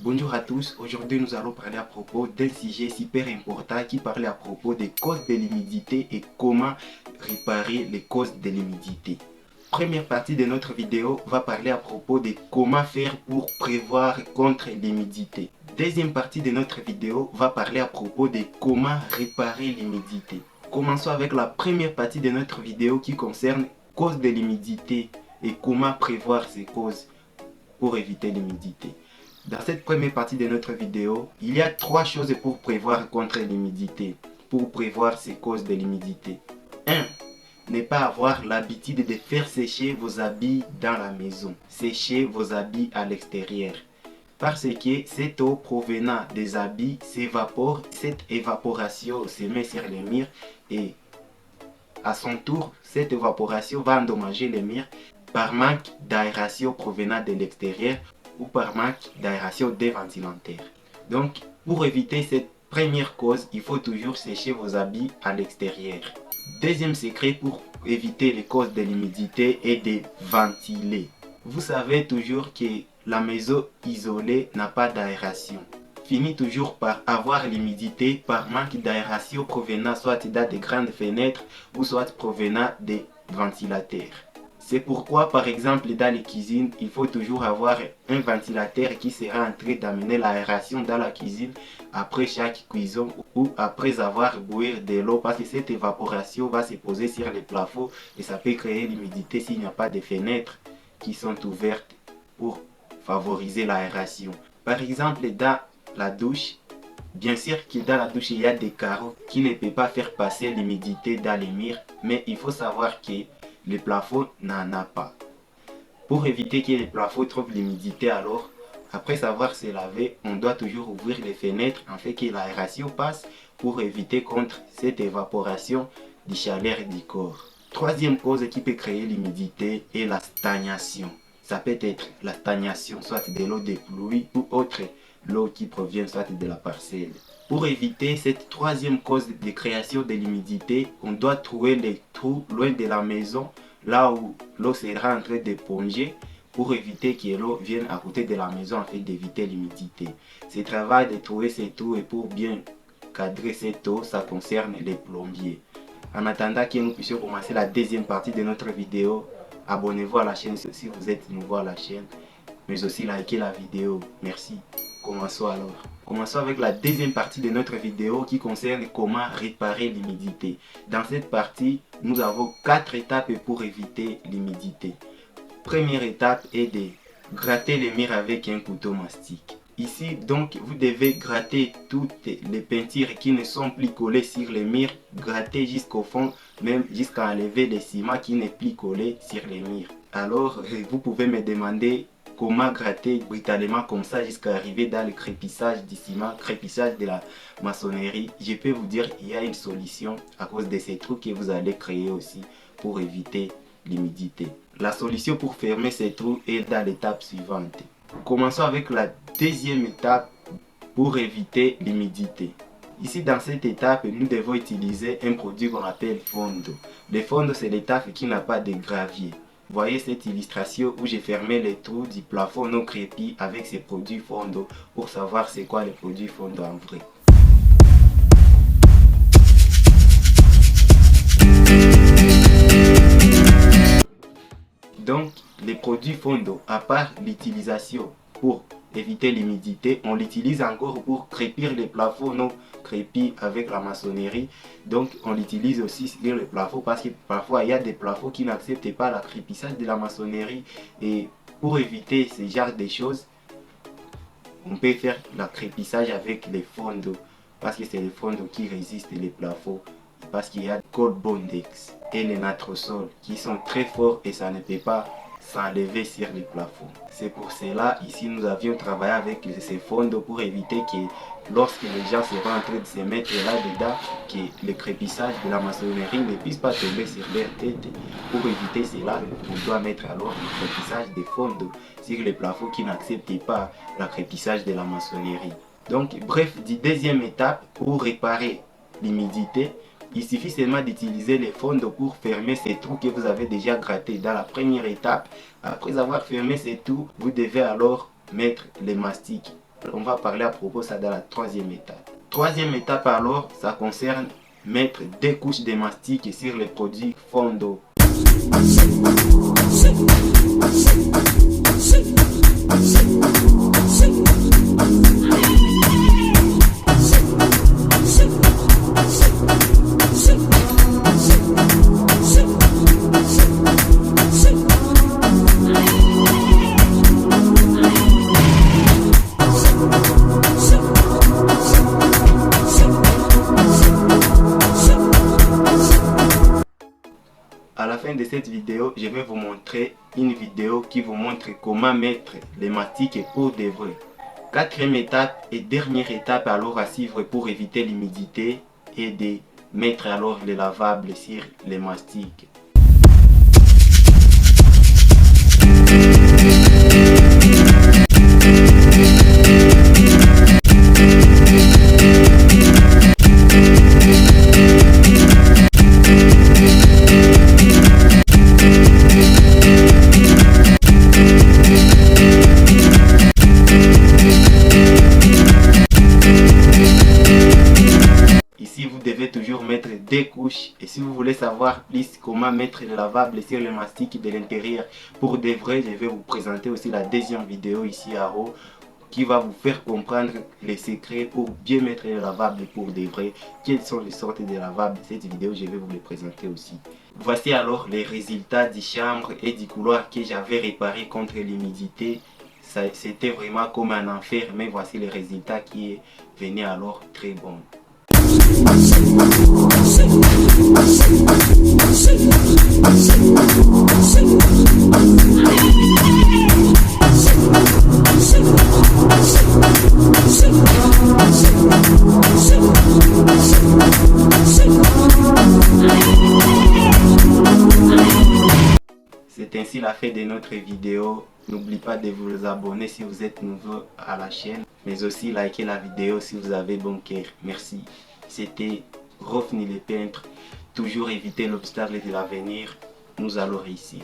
Bonjour à tous, aujourd'hui nous allons parler à propos d'un sujet super important qui parle à propos des causes de l'humidité et comment réparer les causes de l'humidité. Première partie de notre vidéo va parler à propos de comment faire pour prévoir contre l'humidité. Deuxième partie de notre vidéo va parler à propos de comment réparer l'humidité. Commençons avec la première partie de notre vidéo qui concerne causes de l'humidité et comment prévoir ces causes pour éviter l'humidité. Dans cette première partie de notre vidéo, il y a trois choses pour prévoir contre l'humidité, pour prévoir ces causes de l'humidité. 1. Ne pas avoir l'habitude de faire sécher vos habits dans la maison. Sécher vos habits à l'extérieur. Parce que cette eau provenant des habits s'évapore, cette évaporation se met sur les murs et à son tour, cette évaporation va endommager les murs par manque d'aération provenant de l'extérieur ou par manque d'aération des ventilateurs. Donc, pour éviter cette première cause, il faut toujours sécher vos habits à l'extérieur. Deuxième secret pour éviter les causes de l'humidité est de ventiler. Vous savez toujours que la maison isolée n'a pas d'aération. Finit toujours par avoir l'humidité par manque d'aération provenant soit des grandes fenêtres ou soit provenant des ventilateurs. C'est pourquoi, par exemple, dans les cuisines, il faut toujours avoir un ventilateur qui sera en train d'amener l'aération dans la cuisine après chaque cuisson ou après avoir bouilli de l'eau parce que cette évaporation va se poser sur les plafonds et ça peut créer l'humidité s'il n'y a pas de fenêtres qui sont ouvertes pour favoriser l'aération. Par exemple, dans la douche, bien sûr que dans la douche, il y a des carreaux qui ne peuvent pas faire passer l'humidité dans les murs, mais il faut savoir que le plafond n'en a pas. Pour éviter que le plafond trouve l'humidité alors, après savoir se laver, on doit toujours ouvrir les fenêtres afin que l'aération passe pour éviter contre cette évaporation du chaleur du corps. Troisième cause qui peut créer l'humidité est la stagnation. Ça peut être la stagnation soit de l'eau de pluie ou autre l'eau qui provient soit de la parcelle. Pour éviter cette troisième cause de création de l'humidité, on doit trouver les trous loin de la maison, là où l'eau sera en train d'éponger, pour éviter que l'eau vienne à côté de la maison afin d'éviter l'humidité. Ce travail de trouver ces trous et pour bien cadrer cette eau, ça concerne les plombiers. En attendant que nous puissions commencer la deuxième partie de notre vidéo, abonnez-vous à la chaîne si vous êtes nouveau à la chaîne, mais aussi likez la vidéo. Merci. Commençons alors. Commençons avec la deuxième partie de notre vidéo qui concerne comment réparer l'humidité. Dans cette partie, nous avons 4 étapes pour éviter l'humidité. Première étape est de gratter les murs avec un couteau mastic. Ici, donc, vous devez gratter toutes les peintures qui ne sont plus collées sur les murs, gratter jusqu'au fond, même jusqu'à enlever les ciments qui n'est plus collés sur les murs. Alors, vous pouvez me demander comment gratter brutalement comme ça jusqu'à arriver dans le crépissage du ciment, crépissage de la maçonnerie. Je peux vous dire qu'il y a une solution à cause de ces trous que vous allez créer aussi pour éviter l'humidité. La solution pour fermer ces trous est dans l'étape suivante. Commençons avec la deuxième étape pour éviter l'humidité. Ici, dans cette étape, nous devons utiliser un produit qu'on appelle fondo. Le fondo, c'est l'étape qui n'a pas de gravier. Voyez cette illustration où j'ai fermé les trous du plafond non crépi avec ces produits fondo pour savoir c'est quoi les produits fondo en vrai. Donc, les produits fondo, à part l'utilisation pour éviter l'humidité, on l'utilise encore pour crépir les plafonds non crépis avec la maçonnerie. Donc, on l'utilise aussi sur les plafonds parce que parfois il y a des plafonds qui n'acceptent pas le crépissage de la maçonnerie. Et pour éviter ce genre de choses, on peut faire le crépissage avec les fondo parce que c'est les fondo qui résistent les plafonds. Parce qu'il y a Gold Bondex et les natrosol qui sont très forts et ça ne peut pas s'enlever sur les plafonds. C'est pour cela ici nous avions travaillé avec ces fonds pour éviter que lorsque les gens seront en train de se mettre là-dedans, que le crépissage de la maçonnerie ne puisse pas tomber sur leur tête. Pour éviter cela, on doit mettre alors le crépissage des fonds sur les plafonds qui n'acceptent pas le crépissage de la maçonnerie. Donc bref, la deuxième étape pour réparer l'humidité, il suffit seulement d'utiliser les fonds pour fermer ces trous que vous avez déjà grattés dans la première étape. Après avoir fermé ces trous, vous devez alors mettre les mastiques On va parler à propos ça dans la troisième étape. Troisième étape alors, ça concerne mettre des couches de mastic sur les produits fond d'eau. À la fin de cette vidéo, je vais vous montrer une vidéo qui vous montre comment mettre les mastiques pour de vrai. Quatrième étape et dernière étape alors à suivre pour éviter l'humidité et de mettre alors les lavables sur les mastiques. Ici, vous devez toujours mettre des couches. Et si vous voulez savoir plus comment mettre le lavable sur le mastic de l'intérieur pour de vrai, je vais vous présenter aussi la deuxième vidéo ici à haut qui va vous faire comprendre les secrets pour bien mettre le lavable pour de vrai. Quelles sont les sortes de lavables? Cette vidéo, je vais vous les présenter aussi. Voici alors les résultats du chambre et du couloir que j'avais réparé contre l'humidité. C'était vraiment comme un enfer, mais voici les résultats qui venaient alors très bons. C'est ainsi la fin de notre vidéo. N'oubliez pas de vous abonner si vous êtes nouveau à la chaîne, mais aussi liker la vidéo si vous avez bon cœur. Merci. C'était Rofni le peintre. Toujours éviter l'obstacle de l'avenir. Nous allons réussir.